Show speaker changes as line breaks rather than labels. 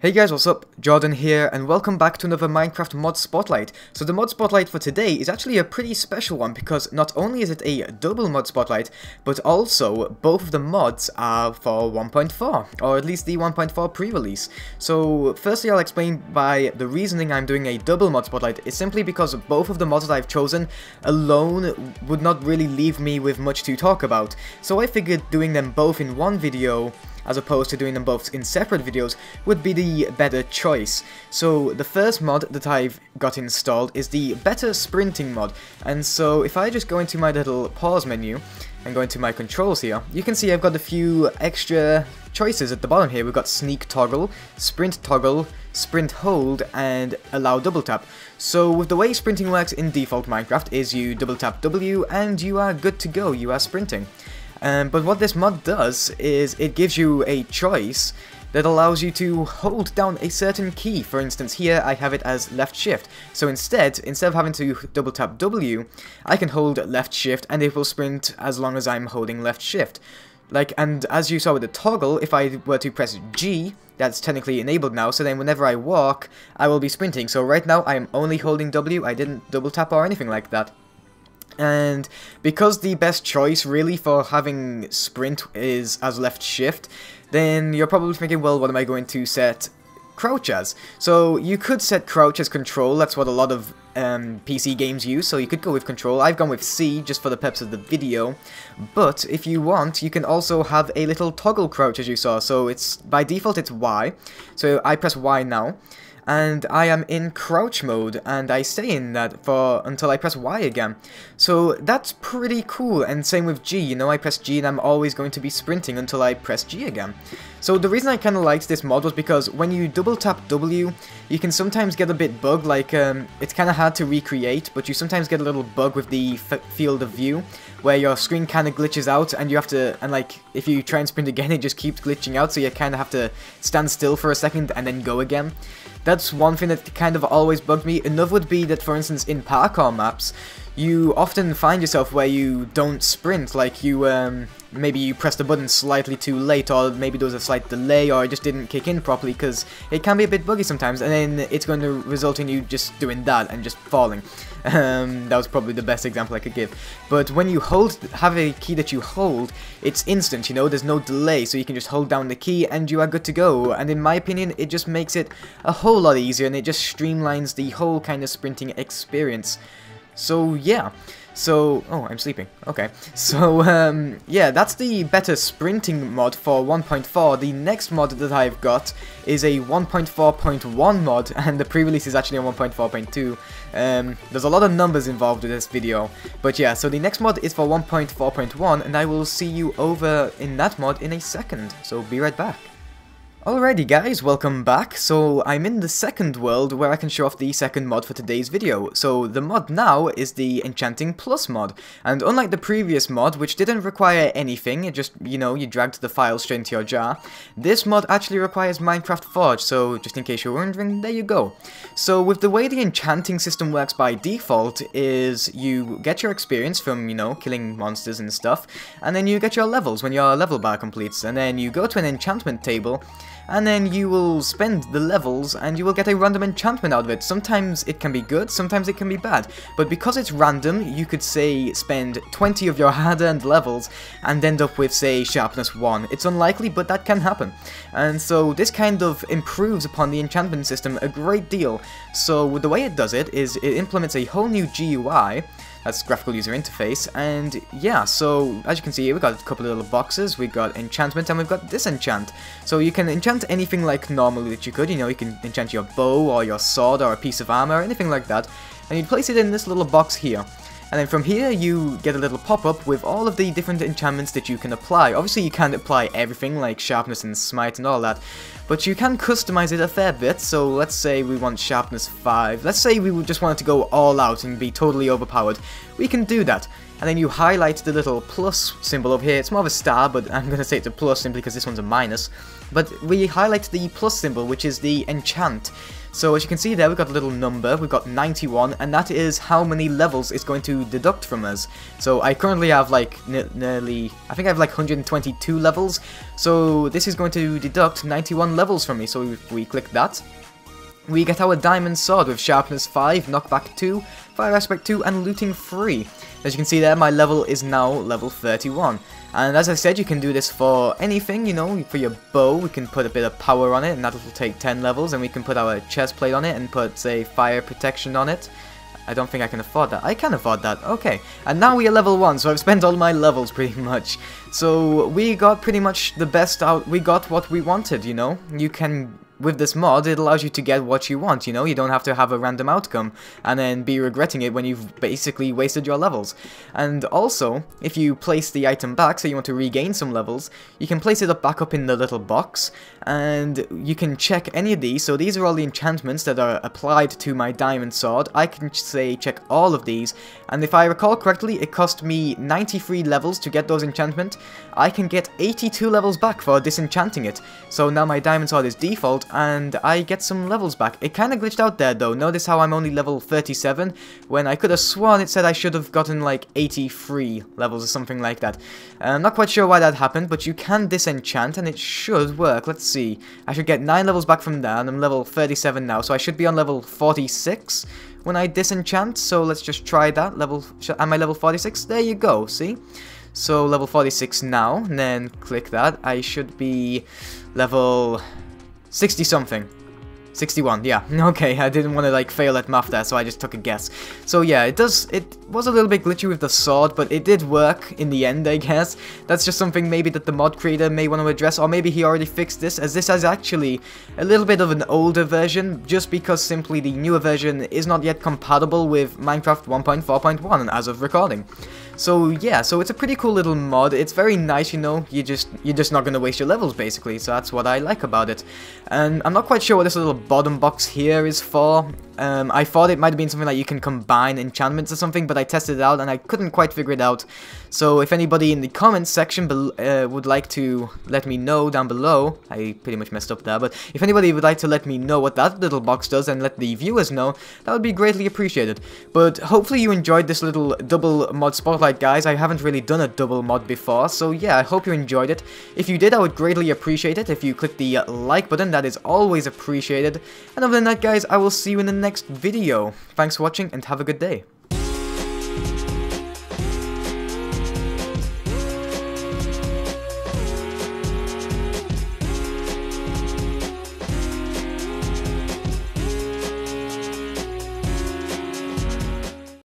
Hey guys, what's up? Jordan here, and welcome back to another Minecraft mod spotlight. So the mod spotlight for today is actually a pretty special one because not only is it a double mod spotlight, but also both of the mods are for 1.4, or at least the 1.4 pre-release. So firstly I'll explain by the reasoning I'm doing a double mod spotlight is simply because both of the mods that I've chosen alone would not really leave me with much to talk about. So I figured doing them both in one video, as opposed to doing them both in separate videos, would be the better choice. So the first mod that I've got installed is the better sprinting mod, and so if I just go into my little pause menu and go into my controls here, you can see I've got a few extra choices at the bottom here. We've got sneak toggle, sprint hold, and allow double tap. So with the way sprinting works in default Minecraft is you double tap W and you are good to go, you are sprinting. But what this mod does is it gives you a choice that allows you to hold down a certain key. For instance, here I have it as left shift. So instead of having to double tap W, I can hold left shift and it will sprint as long as I'm holding left shift. And as you saw with the toggle, if I were to press G, that's technically enabled now, so then whenever I walk, I will be sprinting. So right now I am only holding W, I didn't double tap or anything like that. And because the best choice really for having sprint is as left shift, then you're probably thinking, well, what am I going to set crouch as? So you could set crouch as control, that's what a lot of PC games use, so you could go with control. I've gone with C just for the purpose of the video, but if you want, you can also have a little toggle crouch as you saw. So it's by default it's Y, so I press Y now, and I am in crouch mode, and I stay in that until I press Y again. So that's pretty cool, and same with G, you know, I press G and I'm always going to be sprinting until I press G again. So the reason I kind of liked this mod was because when you double tap W, you can sometimes get a bit bug, it's kind of hard to recreate, but you sometimes get a little bug with the field of view, where your screen kind of glitches out, and you have to, if you try and sprint again, it just keeps glitching out, so you kind of have to stand still for a second and then go again. That's one thing that kind of always bugged me. Another would be that, for instance, in parkour maps, you often find yourself where you don't sprint, maybe you pressed the button slightly too late, or maybe there was a slight delay, or it just didn't kick in properly, because it can be a bit buggy sometimes, and then it's going to result in you just doing that and just falling. That was probably the best example I could give. But when you have a key that you hold, it's instant, you know, there's no delay, so you can just hold down the key and you are good to go. And in my opinion, it just makes it a whole lot easier, and it just streamlines the whole kind of sprinting experience. So yeah, oh, I'm sleeping, okay. So yeah, that's the better sprinting mod for 1.4. The next mod that I've got is a 1.4.1 mod, and the pre-release is actually on 1.4.2. There's a lot of numbers involved with this video, but yeah, so the next mod is for 1.4.1, and I will see you over in that mod in a second, so be right back. Alrighty guys, welcome back. So I'm in the second world where I can show off the second mod for today's video. So the mod now is the Enchanting Plus mod, and unlike the previous mod, which didn't require anything, it just, you know, you dragged the file straight into your jar, this mod actually requires Minecraft Forge, so just in case you're wondering, there you go. So with the way the enchanting system works by default is you get your experience from, you know, killing monsters and stuff, and then you get your levels when your level bar completes, and then you go to an enchantment table, and then you will spend the levels and you will get a random enchantment out of it. Sometimes it can be good, sometimes it can be bad, but because it's random, you could say spend 20 of your hard-earned levels and end up with, say, sharpness 1. It's unlikely, but that can happen. And so this kind of improves upon the enchantment system a great deal. So the way it does it is it implements a whole new GUI, that's graphical user interface, and yeah, so as you can see here, we've got a couple of little boxes, we've got enchantment and we've got disenchant. So you can enchant anything like normally that you could, you know, you can enchant your bow or your sword or a piece of armor or anything like that, and you place it in this little box here. And then from here, you get a little pop-up with all of the different enchantments that you can apply. Obviously, you can't apply everything, like sharpness and smite and all that, but you can customize it a fair bit. So let's say we want sharpness 5. Let's say we just want it to go all out and be totally overpowered. We can do that. And then you highlight the little plus symbol over here. It's more of a star, but I'm going to say it's a plus simply because this one's a minus. But we highlight the plus symbol, which is the enchant. So as you can see there, we've got a little number, we've got 91, and that is how many levels it's going to deduct from us. So I currently have like nearly, I think I have like 122 levels, so this is going to deduct 91 levels from me. So if we click that, we get our diamond sword with sharpness 5, knockback 2, fire aspect 2, and looting 3. As you can see there, my level is now level 31. And as I said, you can do this for anything, you know, for your bow, we can put a bit of power on it, and that will take 10 levels, and we can put our chest plate on it, and put, say, fire protection on it. I don't think I can afford that. I can afford that, okay. And now we are level 1, so I've spent all my levels pretty much. So we got pretty much the best out, we got what we wanted, you know. You can... With this mod, it allows you to get what you want, you know? You don't have to have a random outcome and then be regretting it when you've basically wasted your levels. And also, if you place the item back, so you want to regain some levels, you can place it back up in the little box, and you can check any of these. So these are all the enchantments that are applied to my diamond sword. I can say check all of these, and if I recall correctly, it cost me 93 levels to get those enchantments. I can get 82 levels back for disenchanting it. So now my diamond sword is default, and I get some levels back. It kind of glitched out there though. Notice how I'm only level 37 when I could have sworn it said I should have gotten like 83 levels or something like that. I'm not quite sure why that happened, but you can disenchant and it should work. Let's see. I should get 9 levels back from that, and I'm level 37 now, so I should be on level 46 when I disenchant. So let's just try that. Am I level 46? There you go, see? So level 46 now, and then click that. I should be level 60 something. 61, yeah. Okay, I didn't want to like fail at math there, so I just took a guess. So yeah, it was a little bit glitchy with the sword, but it did work in the end, I guess. That's just something maybe that the mod creator may want to address, or maybe he already fixed this, as this is actually a little bit of an older version, just because simply the newer version is not yet compatible with Minecraft 1.4.1 as of recording. So yeah, so it's a pretty cool little mod. It's very nice, you know. You're just not gonna waste your levels basically. So that's what I like about it. And I'm not quite sure what this little bottom box here is for. I thought it might have been something like you can combine enchantments or something, but I tested it out and I couldn't quite figure it out. So if anybody in the comments section would like to let me know down below, I pretty much messed up there, but if anybody would like to let me know what that little box does and let the viewers know, that would be greatly appreciated. But hopefully you enjoyed this little double mod spotlight, guys. I haven't really done a double mod before, so yeah, I hope you enjoyed it. If you did, I would greatly appreciate it if you click the like button. That is always appreciated. And other than that, guys, I will see you in the next video. Thanks for watching and have a good day.